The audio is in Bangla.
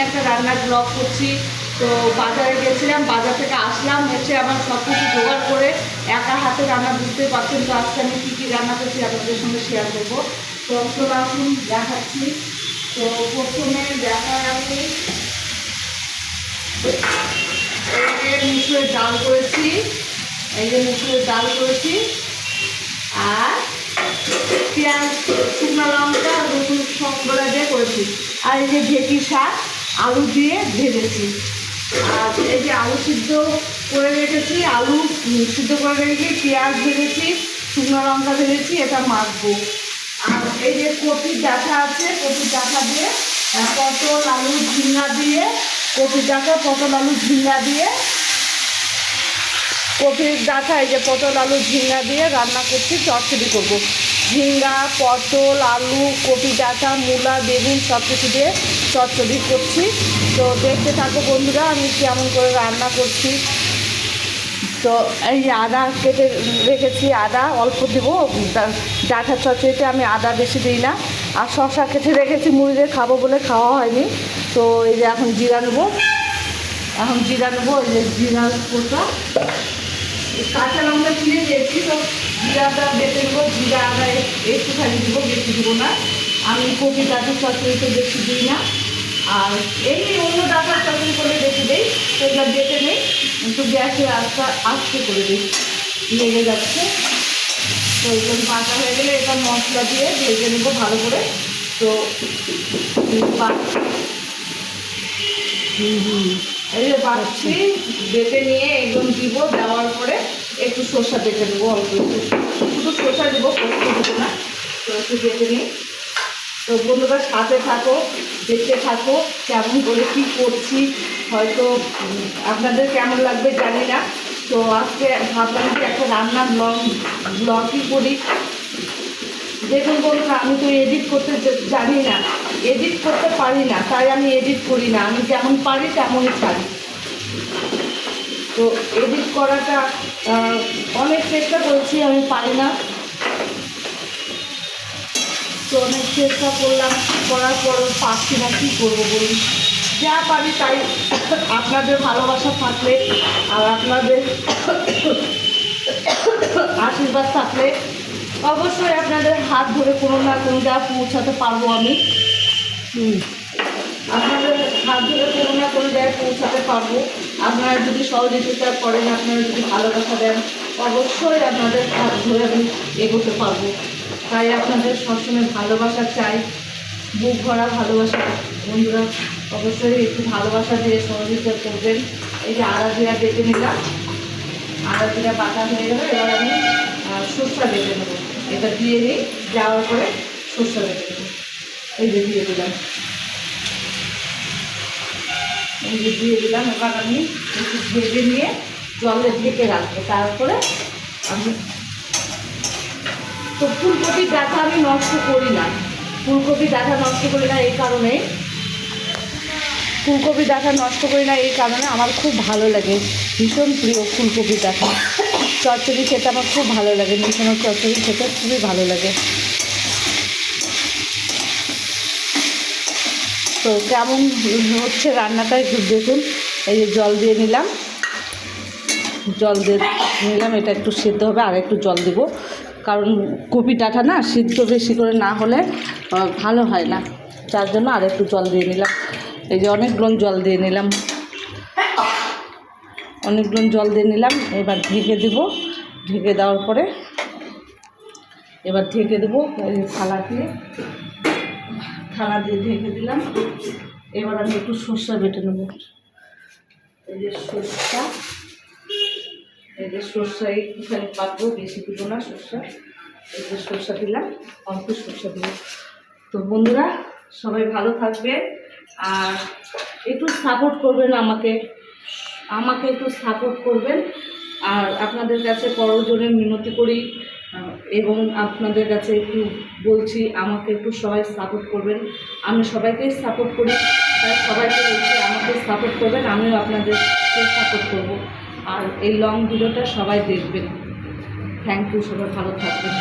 একটা রান্নার ব্লগ করছি। তো বাজারে গেছিলাম, বাজার থেকে আসলাম, এসে আমার সব কিছু জোগাড় করে একা হাতে রান্না, বুঝতে পারছেন। তো আজকে আমি কী কী রান্না করছি আপনাদের সঙ্গে শেয়ার করবো। তো চলে আসুন, দেখাচ্ছি। তো প্রথমে দেখায় আমি এই যে মুসুরের ডাল করেছি, আর পেঁয়াজ, শুকনো লঙ্কা, রসুন সবগুলো দিয়ে করেছি। আর এই যে ঢেঁকি শাক আলু দিয়ে ভেজেছি। আর এই যে আলু সিদ্ধ করে রেখেছি, পেঁয়াজ ভেজেছি, শুকনো লঙ্কা ভেজেছি, এটা মাখবো। আর এই যে কপির ডাঁটা আছে, কপির ডাঁটা দিয়ে পটল আলু ঝিঙ্গা দিয়ে কপির ডাঁটা পটল আলু ঝিঙ্গা দিয়ে রান্না করছি, চচ্চড়ি করবো। ঝিঙ্গা, পটল, আলু, কপি ডাঁটা, মূলা, বেগুন সব কিছু দিয়ে চচ্চড়ি করছি। তো দেখতে থাকো বন্ধুরা আমি কেমন করে রান্না করছি। তো এই আদা কেটে রেখেছি, আদা অল্প দেবো, ডাঁটার চচ্চড়িতে আমি আদা বেশি দিই না। আর শশা কেটে রেখেছি, মুড়িয়ে খাবো বলে খাওয়া হয়নি। তো এই যে এখন জিরা নেবো, এই যে জিরা পোটা, কাঁচা লঙ্কা কিনে দিয়েছি। তো জিরাটা বেটে নেবো, জিরা আদা একটুখানি দেবো, বেশি দেবো না। আমি কপি ডাঁটার চচ্চড়িতে বেশি দিই না। আর এমনি অন্য ডাঁটার চচ্চড়ি করে বেশি দিই। তো এগুলো বেটে নেই, একটু গ্যাসে আস্তে করে দিই, লেগে যাচ্ছে। তো এগুলো পাতা হয়ে গেলে এটা মশলা দিয়ে ভেজে নেবো ভালো করে। তো এই যে বাড়ছি, বেটে নিয়ে একদম দিব, দেওয়ার পরে একটু শসা বেটে নেবো, অল্প একটু, শুধু শসা দেবো, পোস্ত দেবো না। তো একটু বেটে নিই। তো বন্ধুরা সাথে থাকো, দেখতে থাকো কেমন করে কী করছি। হয়তো আপনাদের কেমন লাগবে জানি না। তো আজকে ভাবলাম যে একটা রান্নার ব্লগই করি। দেখুন বন্ধুরা, আমি তো এডিট করতে জানি না, এডিট করতে পারি না, তাই আমি এডিট করি না। আমি যেমন পারি তেমনই পারি। তো এডিট করাটা অনেক চেষ্টা করছি, আমি পারি না। তো অনেক চেষ্টা করলাম, করার পর পারছি না, কী করবো বলুন। যা পারি তাই। আপনাদের ভালোবাসা থাকলে আর আপনাদের আশীর্বাদ থাকলে অবশ্যই আপনাদের হাত ধরে কোনো না কোনো জায়গা পৌঁছাতে পারবো আমি। আপনাদের হাত ধরে কোনো না কোনো জায়গায় পৌঁছাতে পারবো। আপনারা যদি সহযোগিতা করেন, আপনারা যদি ভালোবাসা দেন, অবশ্যই আপনাদের হাত ধরে আমি এগোতে পারবো। তাই আপনাদের সবসময় ভালোবাসা চাই, বুক ভরা ভালোবাসা। বন্ধুরা অবশ্যই একটু ভালোবাসা দিয়ে সহযোগিতা করবেন। এই যে আদা জিরা বেটে নিলাম, আদা জিরা বাটা হয়ে গেলে এবার আমি সরষা বেটে নেবো। এটা দিয়ে নিই, যাওয়ার পরে সরষা বেটে নেবো। এই যে দিয়ে দিলাম, এবার আমি একটু ভেজে নিয়ে জলে ঢেকে রাখবো। তারপরে আমি তো ফুলকপির ডাঁটা আমি নষ্ট করি না, এই কারণে আমার খুব ভালো লাগে, ভীষণ প্রিয় ফুলকপি ডাঁটা। চচ্চড়ি খেতে আমার খুব ভালো লাগে, মিশানোর চচ্চড়ি খেতে খুবই ভালো লাগে। তো কেমন হচ্ছে রান্নাটা একটু দেখুন। এই যে জল দিয়ে নিলাম, এটা একটু সিদ্ধ হবে, আর একটু জল দেবো, কারণ কপি ডাঁটা না সিদ্ধ বেশি করে না হলে ভালো হয় না, যার জন্য আর একটু জল দিয়ে নিলাম। এই যে অনেকগুলো জল দিয়ে নিলাম, এবার ঢেকে দেবো। ঢেকে দেওয়ার পরে ঢেকে দেবো থালা দিয়ে ঢেকে দিলাম। এবার আমি একটু সরষা বেটে নেবো। এই যে সরষা একটুখানি পাতবো, বেশি দেবো না সরষা। এই যে সরষা দিলাম, অল্প সরষা দেবো। তো বন্ধুরা সবাই ভালো থাকবে, আর একটু সাপোর্ট করবেন আমাকে একটু সাপোর্ট করবেন। আর আপনাদের কাছে প্রয়োজনে মিনতি করি, এবং আপনাদের কাছে একটু বলছি, আমাকে একটু সবাই সাপোর্ট করবেন। আমি সবাইকেই সাপোর্ট করি, তাই সবাইকে বলছি আমাকে সাপোর্ট করবেন, আমিও আপনাদেরকে সাপোর্ট করব। আর এই লং ভিডিওটা সবাই দেখবেন। থ্যাংক ইউ, সবাই ভালো থাকবেন।